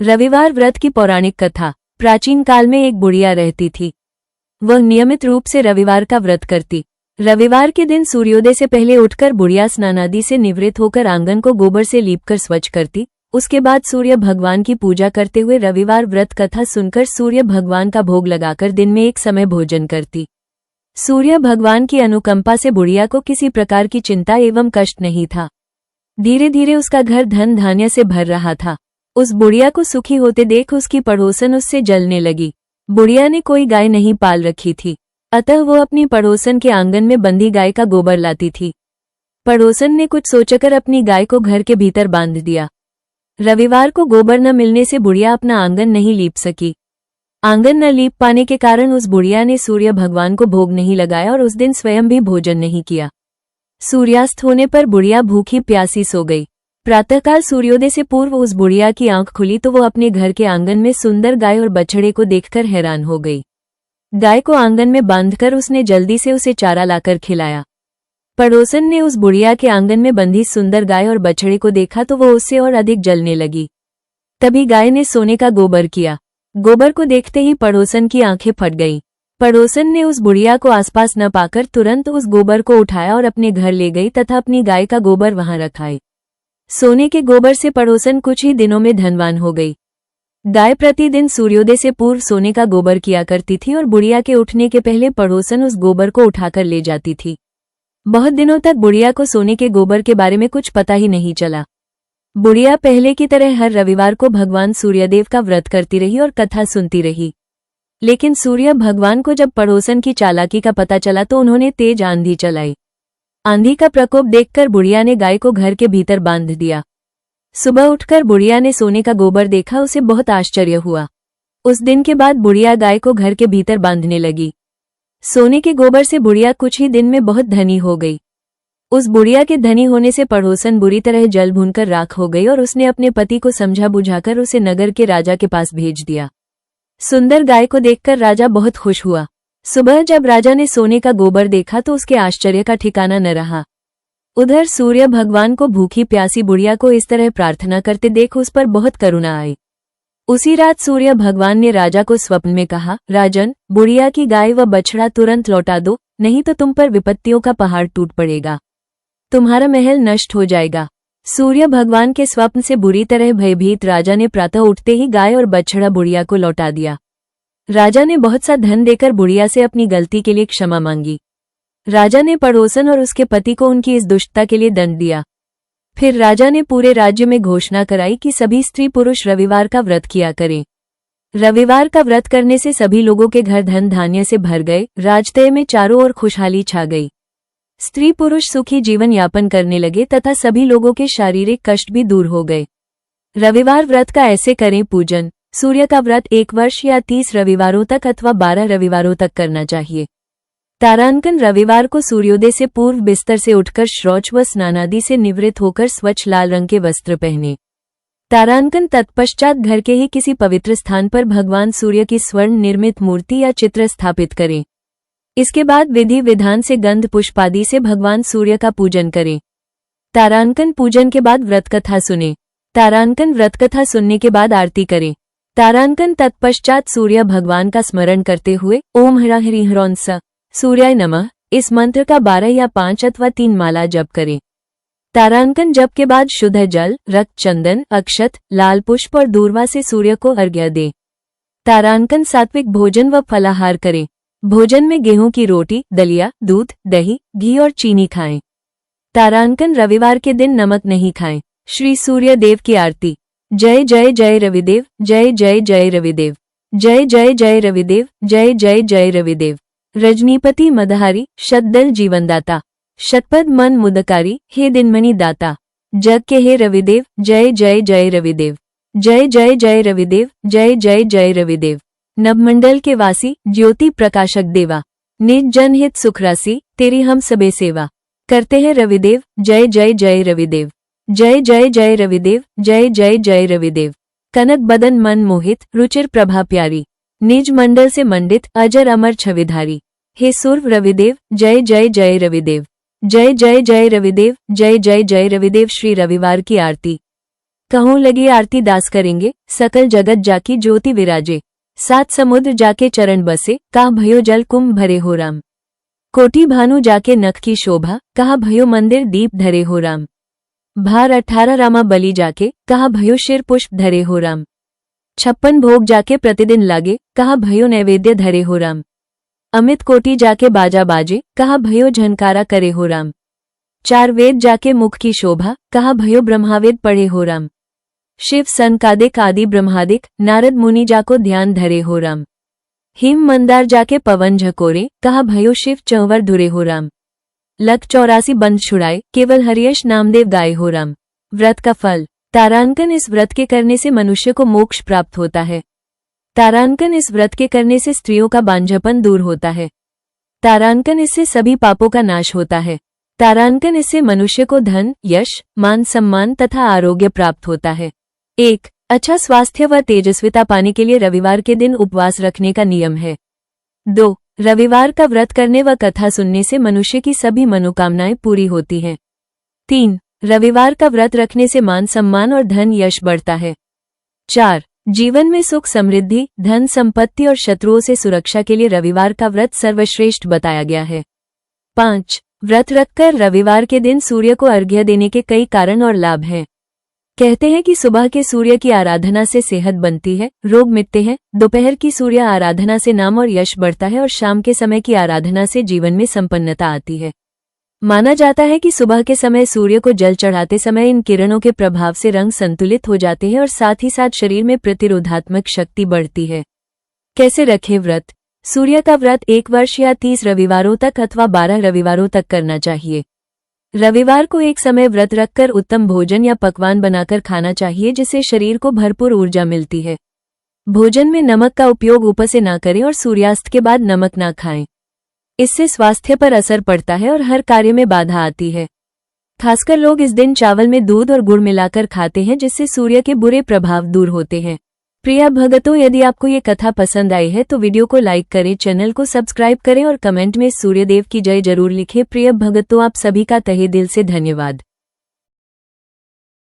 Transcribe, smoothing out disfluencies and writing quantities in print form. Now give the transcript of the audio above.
रविवार व्रत की पौराणिक कथा। प्राचीन काल में एक बुढ़िया रहती थी। वह नियमित रूप से रविवार का व्रत करती। रविवार के दिन सूर्योदय से पहले उठकर बुढ़िया स्नानादि से निवृत्त होकर आंगन को गोबर से लीपकर स्वच्छ करती। उसके बाद सूर्य भगवान की पूजा करते हुए रविवार व्रत कथा सुनकर सूर्य भगवान का भोग लगाकर दिन में एक समय भोजन करती। सूर्य भगवान की अनुकंपा से बुढ़िया को किसी प्रकार की चिंता एवं कष्ट नहीं था। धीरे धीरे उसका घर धन धान्य से भर रहा था। उस बुढ़िया को सुखी होते देख उसकी पड़ोसन उससे जलने लगी। बुढ़िया ने कोई गाय नहीं पाल रखी थी, अतः वो अपनी पड़ोसन के आंगन में बंधी गाय का गोबर लाती थी। पड़ोसन ने कुछ सोचकर अपनी गाय को घर के भीतर बांध दिया। रविवार को गोबर न मिलने से बुढ़िया अपना आंगन नहीं लीप सकी। आंगन न लीप पाने के कारण उस बुढ़िया ने सूर्य भगवान को भोग नहीं लगाया और उस दिन स्वयं भी भोजन नहीं किया। सूर्यास्त होने पर बुढ़िया भूखी प्यासी सो गई। प्रातःकाल सूर्योदय से पूर्व उस बुढ़िया की आंख खुली तो वो अपने घर के आंगन में सुंदर गाय और बछड़े को देखकर हैरान हो गई। गाय को आंगन में बांधकर उसने जल्दी से उसे चारा लाकर खिलाया। पड़ोसन ने उस बुढ़िया के आंगन में बंधी सुंदर गाय और बछड़े को देखा तो वो उससे और अधिक जलने लगी। तभी गाय ने सोने का गोबर किया। गोबर को देखते ही पड़ोसन की आंखें फट गईं। पड़ोसन ने उस बुढ़िया को आसपास न पाकर तुरंत उस गोबर को उठाया और अपने घर ले गई तथा अपनी गाय का गोबर वहां रखाई। सोने के गोबर से पड़ोसन कुछ ही दिनों में धनवान हो गई। गाय प्रतिदिन सूर्योदय से पूर्व सोने का गोबर किया करती थी और बुढ़िया के उठने के पहले पड़ोसन उस गोबर को उठाकर ले जाती थी। बहुत दिनों तक बुढ़िया को सोने के गोबर के बारे में कुछ पता ही नहीं चला। बुढ़िया पहले की तरह हर रविवार को भगवान सूर्यदेव का व्रत करती रही और कथा सुनती रही। लेकिन सूर्य भगवान को जब पड़ोसन की चालाकी का पता चला तो उन्होंने तेज आंधी चलाई। आंधी का प्रकोप देखकर बुढ़िया ने गाय को घर के भीतर बांध दिया। सुबह उठकर बुढ़िया ने सोने का गोबर देखा, उसे बहुत आश्चर्य हुआ। उस दिन के बाद बुढ़िया गाय को घर के भीतर बांधने लगी। सोने के गोबर से बुढ़िया कुछ ही दिन में बहुत धनी हो गई। उस बुढ़िया के धनी होने से पड़ोसन बुरी तरह जल भूनकर राख हो गई और उसने अपने पति को समझा बुझाकर उसे नगर के राजा के पास भेज दिया। सुंदर गाय को देखकर राजा बहुत खुश हुआ। सुबह जब राजा ने सोने का गोबर देखा तो उसके आश्चर्य का ठिकाना न रहा। उधर सूर्य भगवान को भूखी प्यासी बुढ़िया को इस तरह प्रार्थना करते देख उस पर बहुत करुणा आई। उसी रात सूर्य भगवान ने राजा को स्वप्न में कहा, राजन, बुढ़िया की गाय व बछड़ा तुरंत लौटा दो, नहीं तो तुम पर विपत्तियों का पहाड़ टूट पड़ेगा, तुम्हारा महल नष्ट हो जाएगा। सूर्य भगवान के स्वप्न से बुरी तरह भयभीत राजा ने प्रातः उठते ही गाय और बछड़ा बुढ़िया को लौटा दिया। राजा ने बहुत सा धन देकर बुढ़िया से अपनी गलती के लिए क्षमा मांगी। राजा ने पड़ोसन और उसके पति को उनकी इस दुष्टता के लिए दंड दिया। फिर राजा ने पूरे राज्य में घोषणा कराई कि सभी स्त्री पुरुष रविवार का व्रत किया करें। रविवार का व्रत करने से सभी लोगों के घर धन धान्य से भर गए। राजतय में चारों ओर खुशहाली छा गई। स्त्री पुरुष सुखी जीवन यापन करने लगे तथा सभी लोगों के शारीरिक कष्ट भी दूर हो गए। रविवार व्रत का ऐसे करें पूजन। सूर्य का व्रत 1 वर्ष या 30 रविवारों तक अथवा 12 रविवारों तक करना चाहिए। तारांकन रविवार को सूर्योदय से पूर्व बिस्तर से उठकर शौच व स्नानादि से निवृत्त होकर स्वच्छ लाल रंग के वस्त्र पहने। तारांकन तत्पश्चात घर के ही किसी पवित्र स्थान पर भगवान सूर्य की स्वर्ण निर्मित मूर्ति या चित्र स्थापित करें। इसके बाद विधि विधान से गंध पुष्पादि से भगवान सूर्य का पूजन करें। तारांकन पूजन के बाद व्रत कथा सुने। तारांकन व्रत कथा सुनने के बाद आरती करें। तारांकन तत्पश्चात सूर्य भगवान का स्मरण करते हुए ओम हरा हरि ह्रौं स सूर्याय नमः इस मंत्र का 12 या 5 अथवा 3 माला जप करें। तारांकन जप के बाद शुद्ध जल, रक्त, चंदन, अक्षत, लाल पुष्प और दूर्वा से सूर्य को अर्घ्य दें। तारांकन सात्विक भोजन व फलाहार करें। भोजन में गेहूं की रोटी, दलिया, दूध, दही, घी और चीनी खाएं। तारांकन रविवार के दिन नमक नहीं खाएं। श्री सूर्य देव की आरती। जय जय जय रविदेव, जय जय जय रविदेव, जय जय जय रविदेव, जय जय जय रविदेव। रजनीपति मदहारी, शतदल जीवनदाता, शतपद मन मुदकारी, हे दिनमणि दाता, जग के हे रविदेव, जय जय जय रविदेव, जय जय जय रविदेव, जय जय जय रविदेव। नवमंडल के वासी, ज्योति प्रकाशक देवा, निज जनहित सुखरासी, तेरी हम सबे सेवा करते हैं रविदेव, जय जय जय रविदेव, जय जय जय रविदेव, जय जय जय रविदेव। कनक बदन मन मोहित, रुचिर प्रभा प्यारी, निज मंडल से मंडित, अजर अमर छविधारी, हे सूर्व रविदेव, जय जय जय रविदेव, जय जय जय रविदेव, जय जय जय रविदेव। श्री रविवार की आरती। कहूँ लगी आरती दास करेंगे, सकल जगत जाकी ज्योति विराजे। 7 समुद्र जाके चरण बसे, कहा भयो जल कुंभ भरे हो राम। कोटि भानु जाके नख की शोभा, कहा भयो मंदिर दीप धरे हो राम। भार 18 रामा बलि जाके, कहा भयो शिर पुष्प धरे हो राम। 56 भोग जाके प्रतिदिन लागे, कहा भयो नैवेद्य धरे हो राम। अमित कोटि जाके बाजा बाजे, कहा भयो झनकारा करे हो राम। 4 वेद जाके मुख की शोभा, कहा भयो ब्रह्मावेद पढ़े हो राम। शिव सनकादिक आदि ब्रह्मादिक, नारद मुनि जाको ध्यान धरे हो राम। हिम मंदार जाके पवन झकोरे, कहा भयो शिव चंवर धुरे हो राम। लख 84 बंद छुड़ाए, केवल हरियश नामदेव गाए हो राम। व्रत का फल। तारांकन। इस व्रत के करने से मनुष्य को मोक्ष प्राप्त होता है। तारांकन। इस व्रत के करने से स्त्रियों का बांझपन दूर होता है। तारांकन। इससे सभी पापों का नाश होता है। तारांकन। इससे मनुष्य को धन, यश, मान सम्मान तथा आरोग्य प्राप्त होता है। 1. अच्छा स्वास्थ्य व तेजस्विता पाने के लिए रविवार के दिन उपवास रखने का नियम है। 2. रविवार का व्रत करने व कथा सुनने से मनुष्य की सभी मनोकामनाएं पूरी होती हैं। 3. रविवार का व्रत रखने से मान सम्मान और धन यश बढ़ता है। 4. जीवन में सुख समृद्धि, धन संपत्ति और शत्रुओं से सुरक्षा के लिए रविवार का व्रत सर्वश्रेष्ठ बताया गया है। 5. व्रत रखकर रविवार के दिन सूर्य को अर्घ्य देने के कई कारण और लाभ हैं। कहते हैं कि सुबह के सूर्य की आराधना से सेहत बनती है, रोग मिटते हैं। दोपहर की सूर्य आराधना से नाम और यश बढ़ता है और शाम के समय की आराधना से जीवन में संपन्नता आती है। माना जाता है कि सुबह के समय सूर्य को जल चढ़ाते समय इन किरणों के प्रभाव से रंग संतुलित हो जाते हैं और साथ ही साथ शरीर में प्रतिरोधात्मक शक्ति बढ़ती है। कैसे रखें व्रत? सूर्य का व्रत 1 वर्ष या 30 रविवारों तक अथवा 12 रविवारों तक करना चाहिए। रविवार को एक समय व्रत रखकर उत्तम भोजन या पकवान बनाकर खाना चाहिए, जिससे शरीर को भरपूर ऊर्जा मिलती है। भोजन में नमक का उपयोग ऊपर से ना करें और सूर्यास्त के बाद नमक ना खाएं। इससे स्वास्थ्य पर असर पड़ता है और हर कार्य में बाधा आती है। खासकर लोग इस दिन चावल में दूध और गुड़ मिलाकर खाते हैं, जिससे सूर्य के बुरे प्रभाव दूर होते हैं। प्रिय भगतों, यदि आपको ये कथा पसंद आई है तो वीडियो को लाइक करें, चैनल को सब्सक्राइब करें और कमेंट में सूर्यदेव की जय जरूर लिखें। प्रिय भगतों, आप सभी का तहे दिल से धन्यवाद।